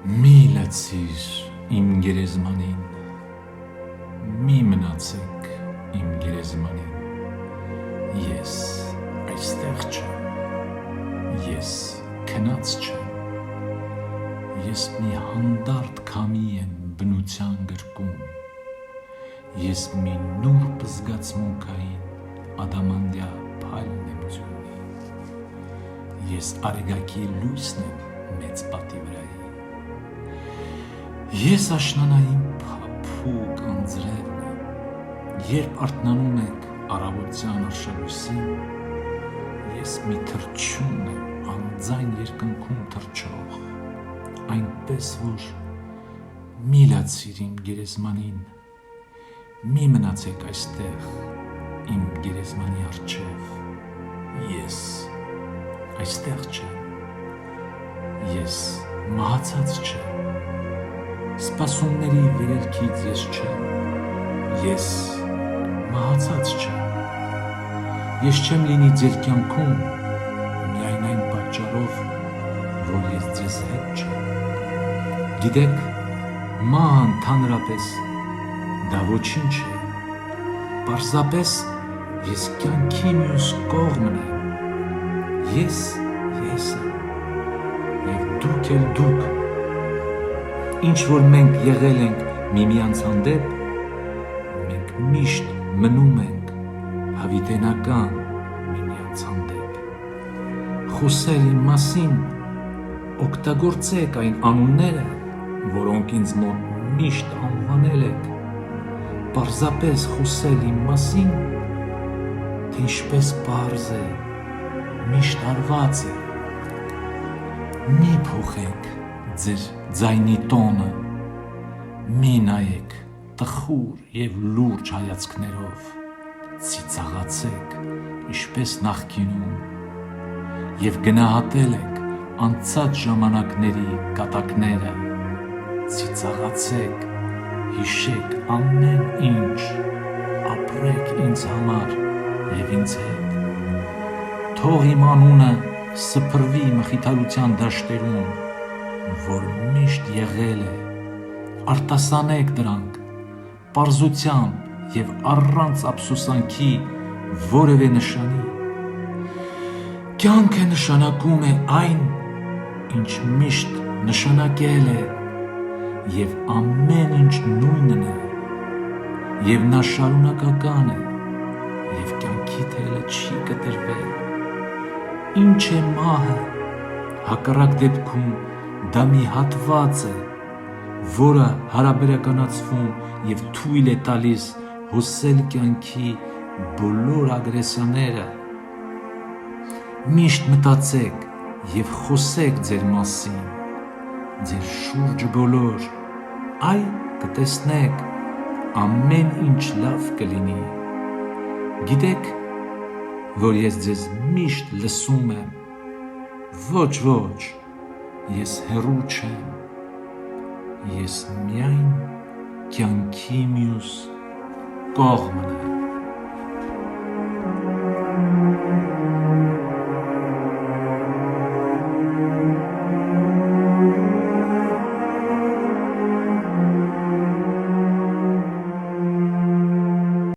Մի լացիր իմ գերեզմանին, մի մնացեք իմ գերեզմանին, ես այստեղ չեմ, ես քնած չեմ, ես մի հանդարտ քամի եմ բնության գրկում, ես մի նուրբ զգացմունքային ադամանդյա փայլն եմ ձյունի, ես արեգակի լույսն եմ մեծ պատի վրայի, ես աշնանային փափուկ անձրևն եմ, երբ արթնանում եք առավոտյան արշալույսին, ես մի թռչուն եմ անձայն երկնքում թռչող, այնպես որ մի լացիր իմ գերեզմանին, մի մնացեք այստեղ իմ գերեզմանի առջև, ես այստեղ չեմ, ես մահացած չեմ, սպասումների վերելքից ես չեմ, ես մահացած չեմ, ես չեմ լինի ձեր կյանքում միայն այն պատճառով, որ ես ձեզ հետ չեմ, գիտեք, մահը ընդհանրապես դա ոչինչ է, պարզապես ես կյանքի մյուս կողմն եմ, ես եմ, և դուք էլ դուք, ինչ որ մենք եղել ենք միմյանց հանդեպ, մենք միշտ մնում ենք հավիտենական միմյանց հանդեպ, խոսել իմ մասին, օգտագործեք այն անունները, որոնք ինձ մոտ միշտ անվանել եք, պարզապես խոսել իմ մասին, թե ինչպես պարզ է, միշտ արված է, մի փոխեք ձեր ձայնի տոնը, մի նայեք տխուր և լուրջ հայացքներով, ծիծաղացեք, ինչպես նախկինում, և գնահատել եք անցած ժամանակների կատակները, ծիծաղացեք, հիշեք ամեն ինչ, ապրեք ինձ համար և ինձ հետ, թող իմ անունը սփռվի մխիթարության դաշտերում, որ միշտ եղել է, արտասանեք դրանք, պարզությամբ և առանց ափսոսանքի որևէ նշանի, կյանքը նշանակում է այն, ինչ միշտ նշանակել է, և ամեն ինչ նույնն է, և նա շարունակական է, և կյանքի թելը չի կտրվել, ինչ է մահը, հակառակ դեպքում դա մի հատված է, որը հարաբերականացվում և թույլ է տալիս հոսել կյանքի բոլոր ագրեսիաները, միշտ մտածեք և խոսեք ձեր մասին, ձեր շուրջը բոլոր, այ կտեսնեք, ամեն ինչ լավ կլինի, գիտեք, որ ես ձեզ միշտ լսում եմ, ոչ, ես հեռու չեմ, ես միայն կյանքի մյուս կողմն եմ,